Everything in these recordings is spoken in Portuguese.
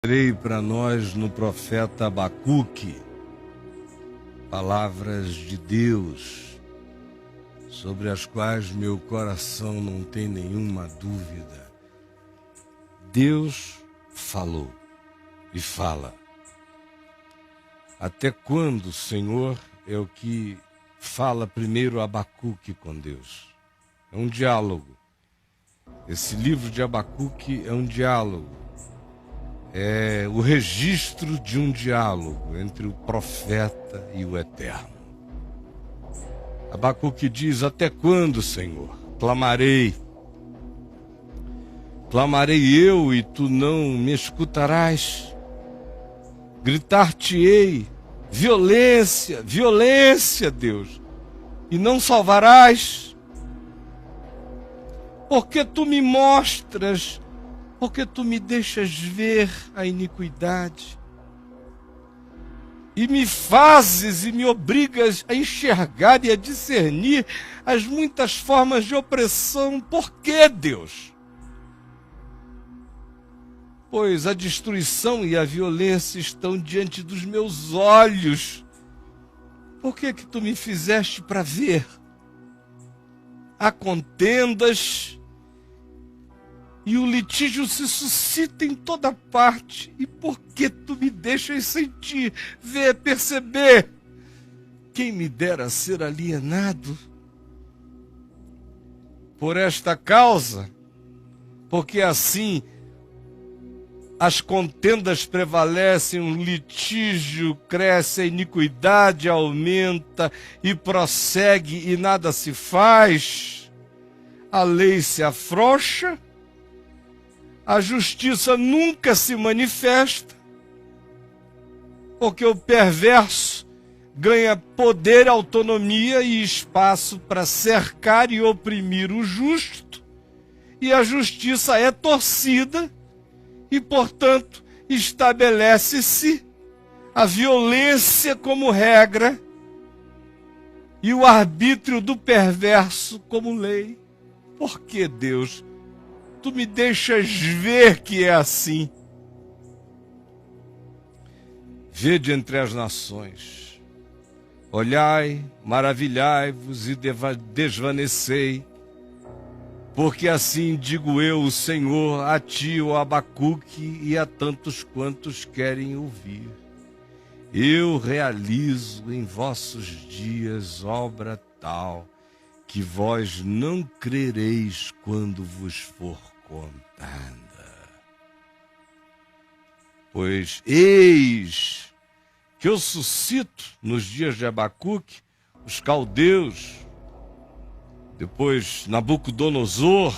Creio para nós no profeta Abacuque, palavras de Deus, sobre as quais meu coração não tem nenhuma dúvida. Deus falou e fala. Até quando, Senhor, é o que fala primeiro Abacuque com Deus. É um diálogo. Esse livro de Abacuque é um diálogo. É o registro de um diálogo entre o profeta e o Eterno. Abacuque diz: até quando, Senhor? Clamarei. Clamarei eu e tu não me escutarás. Gritar-te-ei, violência, violência, Deus, e não salvarás. Porque tu me mostras, porque tu me deixas ver a iniquidade e me fazes e me obrigas a enxergar e a discernir as muitas formas de opressão. Por que, Deus? Pois a destruição e a violência estão diante dos meus olhos. Por que que tu me fizeste para ver? Há contendas e o litígio se suscita em toda parte. E por que tu me deixas sentir, ver, perceber? Quem me dera ser alienado por esta causa, porque assim as contendas prevalecem, o litígio cresce, a iniquidade aumenta e prossegue e nada se faz. A lei se afrouxa, a justiça nunca se manifesta, porque o perverso ganha poder, autonomia e espaço para cercar e oprimir o justo, e a justiça é torcida e, portanto, estabelece-se a violência como regra e o arbítrio do perverso como lei. Por que, Deus, tu me deixas ver que é assim? Vede entre as nações, olhai, maravilhai-vos e desvanecei, porque assim digo eu, o Senhor, a ti, ó Abacuque, e a tantos quantos querem ouvir. Eu realizo em vossos dias obra tal, que vós não crereis quando vos for contada. Pois eis que eu suscito nos dias de Abacuque os caldeus, depois Nabucodonosor,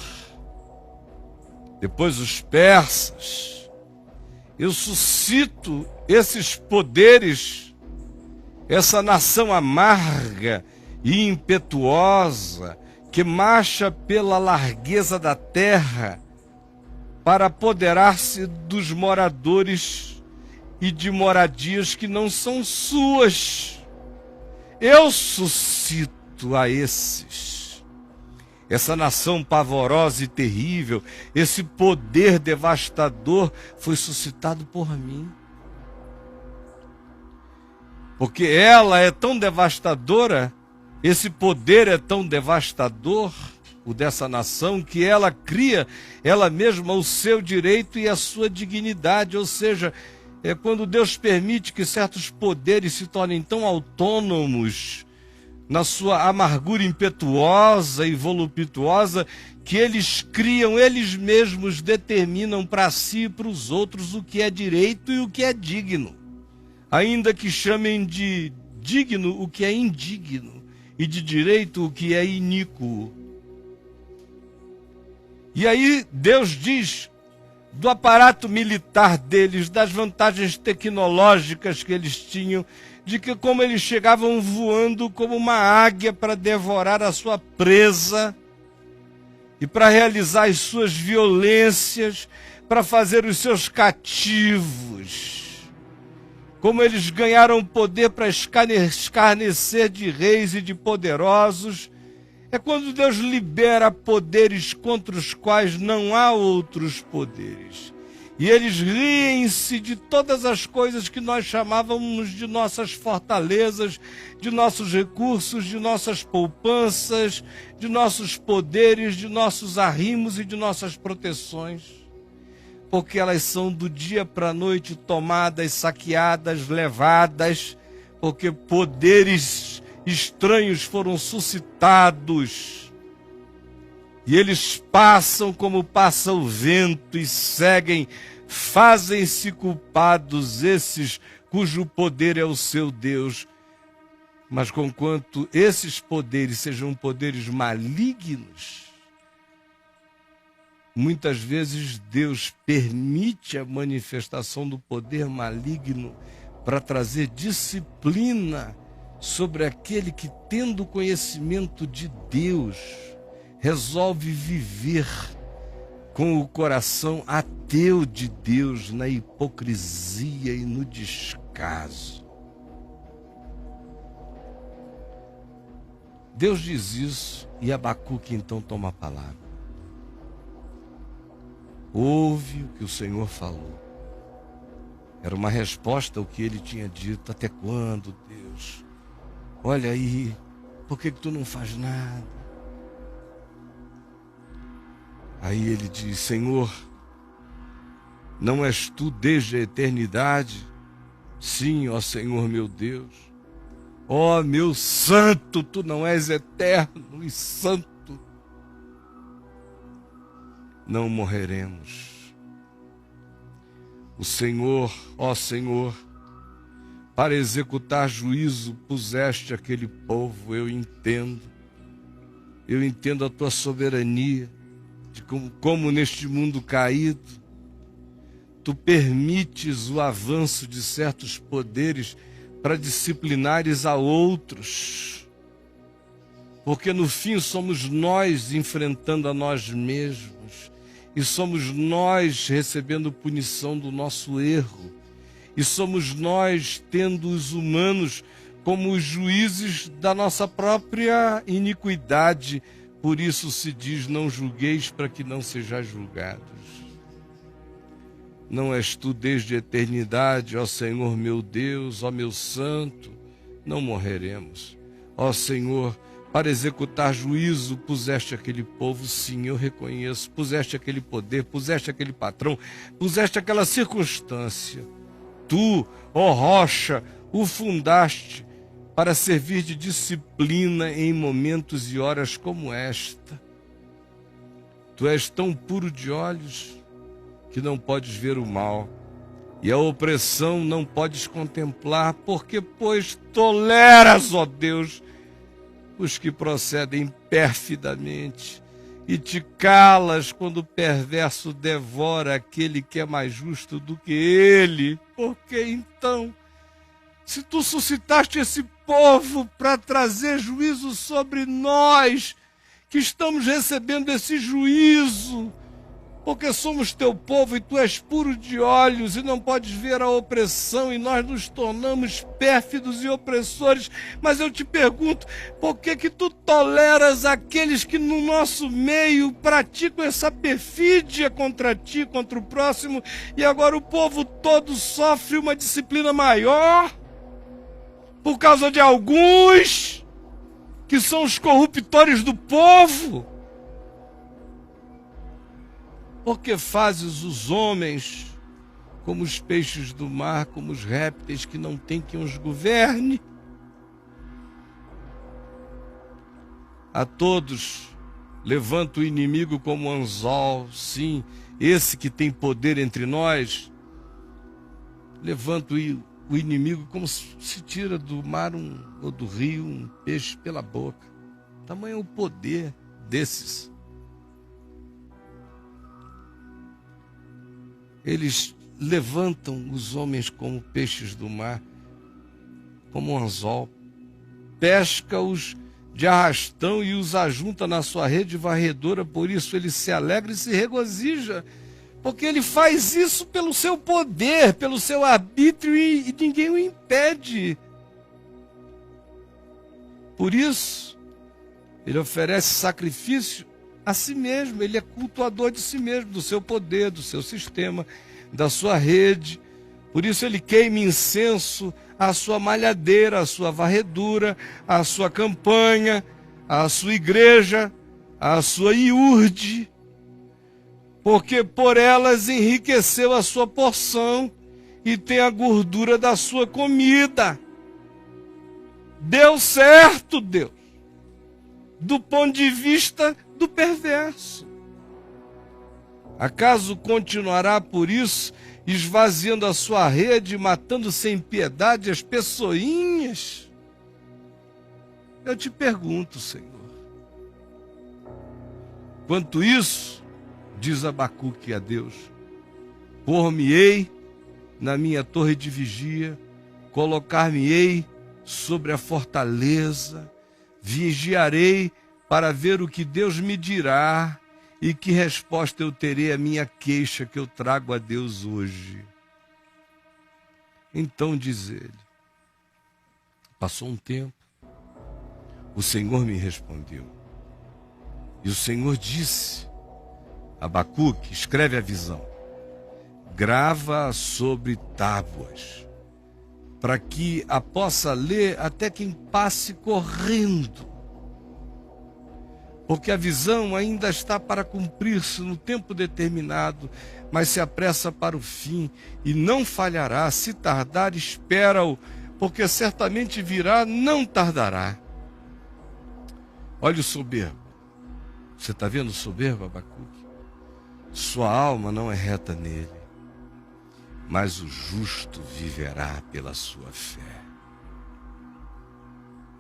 depois os persas. Eu suscito esses poderes, essa nação amarga e impetuosa, que marcha pela largueza da terra para apoderar-se dos moradores e de moradias que não são suas. Eu suscito a esses. Essa nação pavorosa e terrível, esse poder devastador foi suscitado por mim. Porque ela é tão devastadora, esse poder é tão devastador, o dessa nação, que ela cria ela mesma o seu direito e a sua dignidade. Ou seja, é quando Deus permite que certos poderes se tornem tão autônomos na sua amargura impetuosa e voluptuosa, que eles criam, eles mesmos determinam para si e para os outros o que é direito e o que é digno, ainda que chamem de digno o que é indigno e de direito o que é iníquo. E aí Deus diz do aparato militar deles, das vantagens tecnológicas que eles tinham, de que como eles chegavam voando como uma águia para devorar a sua presa e para realizar as suas violências, para fazer os seus cativos. Como eles ganharam poder para escarnecer de reis e de poderosos. É quando Deus libera poderes contra os quais não há outros poderes. E eles riem-se de todas as coisas que nós chamávamos de nossas fortalezas, de nossos recursos, de nossas poupanças, de nossos poderes, de nossos arrimos e de nossas proteções. Porque elas são do dia para a noite tomadas, saqueadas, levadas, porque poderes estranhos foram suscitados. E eles passam como passa o vento e seguem, fazem-se culpados esses cujo poder é o seu Deus. Mas conquanto esses poderes sejam poderes malignos, muitas vezes Deus permite a manifestação do poder maligno para trazer disciplina sobre aquele que, tendo conhecimento de Deus, resolve viver com o coração ateu de Deus, na hipocrisia e no descaso. Deus diz isso e Abacuque então toma a palavra. Ouve o que o Senhor falou. Era uma resposta ao que ele tinha dito. Até quando, Deus? Olha aí, por que tu não faz nada? Aí ele diz: Senhor, não és tu desde a eternidade? Sim, ó Senhor meu Deus. Ó meu santo, tu não és eterno e santo. Não morreremos. O Senhor, ó Senhor, para executar juízo puseste aquele povo. Eu entendo a tua soberania, de como neste mundo caído, tu permites o avanço de certos poderes para disciplinares a outros, porque no fim somos nós enfrentando a nós mesmos, e somos nós recebendo punição do nosso erro, e somos nós tendo os humanos como os juízes da nossa própria iniquidade. Por isso se diz: não julgueis para que não sejais julgados. Não és tu desde a eternidade, ó Senhor meu Deus, ó meu santo, não morreremos. Ó Senhor, para executar juízo puseste aquele povo, sim, eu reconheço, puseste aquele poder, puseste aquele patrão, puseste aquela circunstância. Tu, ó rocha, o fundaste para servir de disciplina em momentos e horas como esta. Tu és tão puro de olhos que não podes ver o mal, e a opressão não podes contemplar, porque, pois, toleras, ó Deus, os que procedem perfidamente, e te calas quando o perverso devora aquele que é mais justo do que ele. Porque então, se tu suscitaste esse povo para trazer juízo sobre nós, que estamos recebendo esse juízo, porque somos teu povo e tu és puro de olhos e não podes ver a opressão, e nós nos tornamos pérfidos e opressores. Mas eu te pergunto, por que que tu toleras aqueles que no nosso meio praticam essa perfídia contra ti, contra o próximo, e agora o povo todo sofre uma disciplina maior por causa de alguns que são os corruptores do povo? Porque fazes os homens como os peixes do mar, como os répteis que não tem quem os governe? A todos levanta o inimigo como um anzol, sim, esse que tem poder entre nós, levanta o inimigo como se tira do mar ou do rio um peixe pela boca. Tamanho é o poder desses. Eles levantam os homens como peixes do mar, como um anzol, pesca-os de arrastão e os ajunta na sua rede varredora. Por isso ele se alegra e se regozija, porque ele faz isso pelo seu poder, pelo seu arbítrio, e ninguém o impede. Por isso ele oferece sacrifício a si mesmo, ele é cultuador de si mesmo, do seu poder, do seu sistema, da sua rede. Por isso ele queima incenso à sua malhadeira, à sua varredura, à sua campanha, à sua igreja, à sua iurde, porque por elas enriqueceu a sua porção e tem a gordura da sua comida. Deu certo, Deus, do ponto de vista do perverso. Acaso continuará por isso, esvaziando a sua rede, matando sem piedade as pessoinhas? Eu te pergunto, Senhor. Quanto isso, diz Abacuque a Deus, por-me-ei na minha torre de vigia, colocar-me-ei sobre a fortaleza, vigiarei para ver o que Deus me dirá e que resposta eu terei à minha queixa que eu trago a Deus hoje. Então diz ele, passou um tempo, o Senhor me respondeu, e o Senhor disse, Abacuque, escreve a visão, grava sobre tábuas, para que a possa ler até quem passe correndo. Porque a visão ainda está para cumprir-se no tempo determinado, mas se apressa para o fim e não falhará. Se tardar, espera-o, porque certamente virá, não tardará. Olha o soberbo. Você está vendo o soberbo, Abacuque? Sua alma não é reta nele, mas o justo viverá pela sua fé.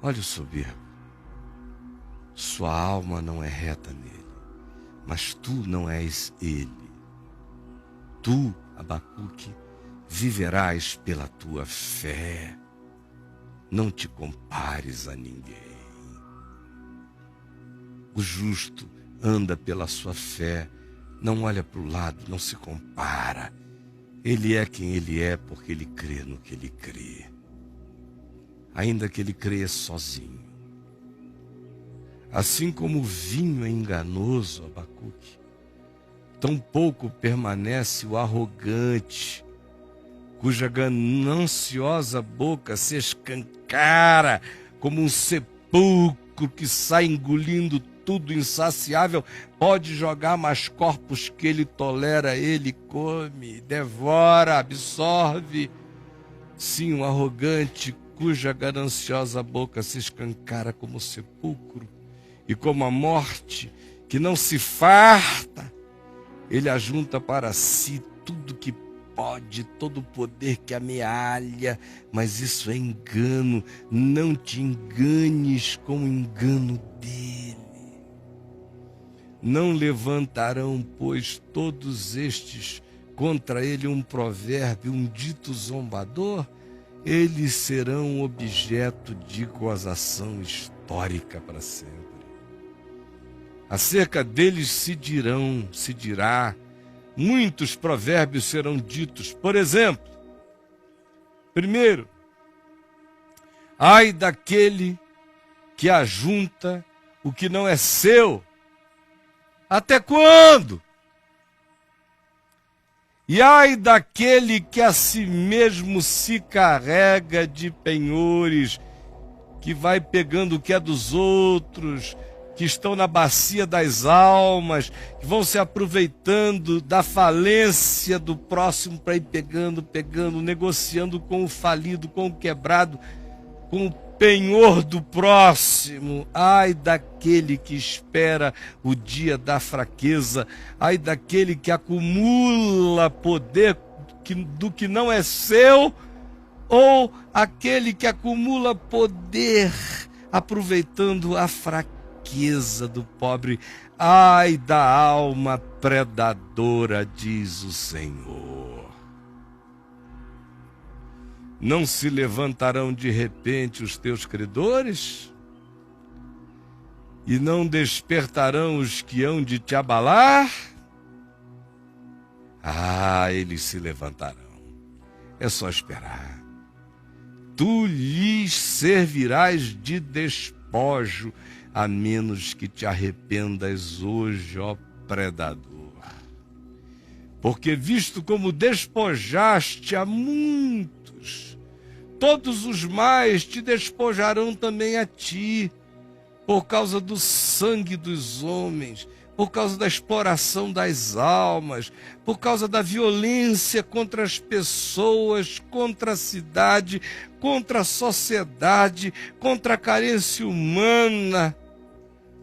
Olha o soberbo. Sua alma não é reta nele, mas tu não és ele. Tu, Abacuque, viverás pela tua fé. Não te compares a ninguém. O justo anda pela sua fé, não olha para o lado, não se compara. Ele é quem ele é porque ele crê no que ele crê. Ainda que ele crê sozinho. Assim como o vinho é enganoso, Abacuque, tão pouco permanece o arrogante, cuja gananciosa boca se escancara como um sepulcro que sai engolindo tudo insaciável, pode jogar mais corpos que ele tolera, ele come, devora, absorve. Sim, um arrogante cuja gananciosa boca se escancara como sepulcro, e como a morte, que não se farta, ele ajunta para si tudo que pode, todo o poder que amealha, mas isso é engano, não te enganes com o engano dele. Não levantarão, pois, todos estes contra ele um provérbio, um dito zombador? Eles serão objeto de gozação histórica para sempre. Acerca deles se dirá, muitos provérbios serão ditos. Por exemplo, primeiro, ai daquele que ajunta o que não é seu. Até quando? E ai daquele que a si mesmo se carrega de penhores, que vai pegando o que é dos outros, que estão na bacia das almas, que vão se aproveitando da falência do próximo para ir pegando, negociando com o falido, com o quebrado, com o penhor do próximo. Ai daquele que espera o dia da fraqueza, ai daquele que acumula poder do que não é seu, ou aquele que acumula poder aproveitando a fraqueza do pobre. Ai da alma predadora, diz o Senhor. Não se levantarão de repente os teus credores? E não despertarão os que hão de te abalar? Ah, eles se levantarão. É só esperar. Tu lhes servirás de despojo, a menos que te arrependas hoje, ó predador. Porque visto como despojaste a muitos, todos os mais te despojarão também a ti, por causa do sangue dos homens, por causa da exploração das almas, por causa da violência contra as pessoas, contra a cidade, contra a sociedade, contra a carência humana,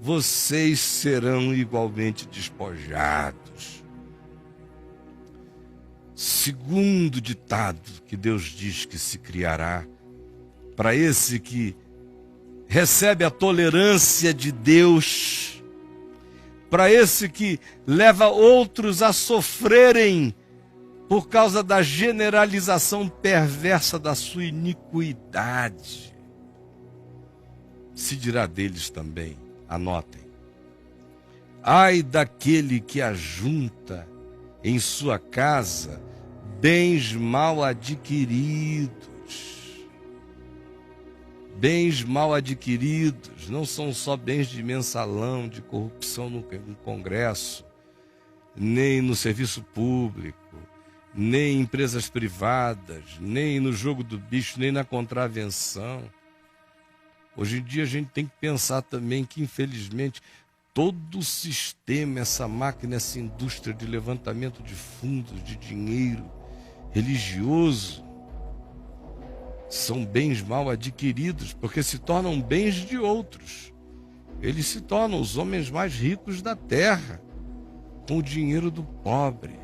vocês serão igualmente despojados. Segundo ditado que Deus diz que se criará, para esse que recebe a tolerância de Deus, para esse que leva outros a sofrerem por causa da generalização perversa da sua iniquidade. Se dirá deles também, anotem: ai daquele que ajunta em sua casa bens mal adquiridos. Bens mal adquiridos não são só bens de mensalão, de corrupção no Congresso, nem no serviço público, nem em empresas privadas, nem no jogo do bicho, nem na contravenção. Hoje em dia a gente tem que pensar também que, infelizmente, todo o sistema, essa máquina, essa indústria de levantamento de fundos, de dinheiro religioso, são bens mal adquiridos, porque se tornam bens de outros. Eles se tornam os homens mais ricos da terra, com o dinheiro do pobre.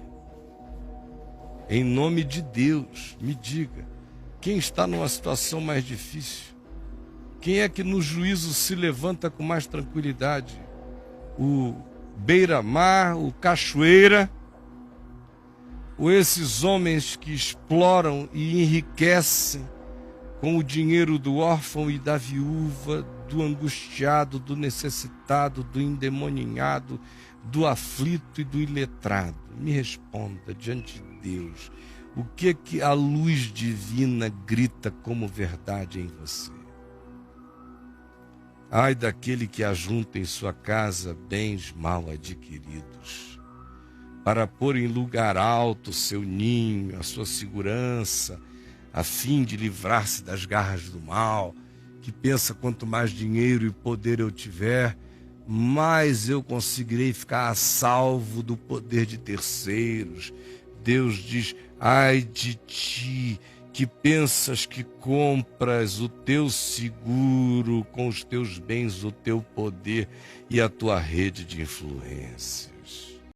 Em nome de Deus, me diga, quem está numa situação mais difícil? Quem é que no juízo se levanta com mais tranquilidade? O beira-mar, o cachoeira, ou esses homens que exploram e enriquecem com o dinheiro do órfão e da viúva, do angustiado, do necessitado, do endemoninhado, do aflito e do iletrado? Me responda diante de Deus, o que a luz divina grita como verdade em você? Ai daquele que ajunta em sua casa bens mal adquiridos, para pôr em lugar alto seu ninho, a sua segurança, a fim de livrar-se das garras do mal, que pensa quanto mais dinheiro e poder eu tiver, mais eu conseguirei ficar a salvo do poder de terceiros. Deus diz: ai de ti, que pensas que compras o teu seguro com os teus bens, o teu poder e a tua rede de influência.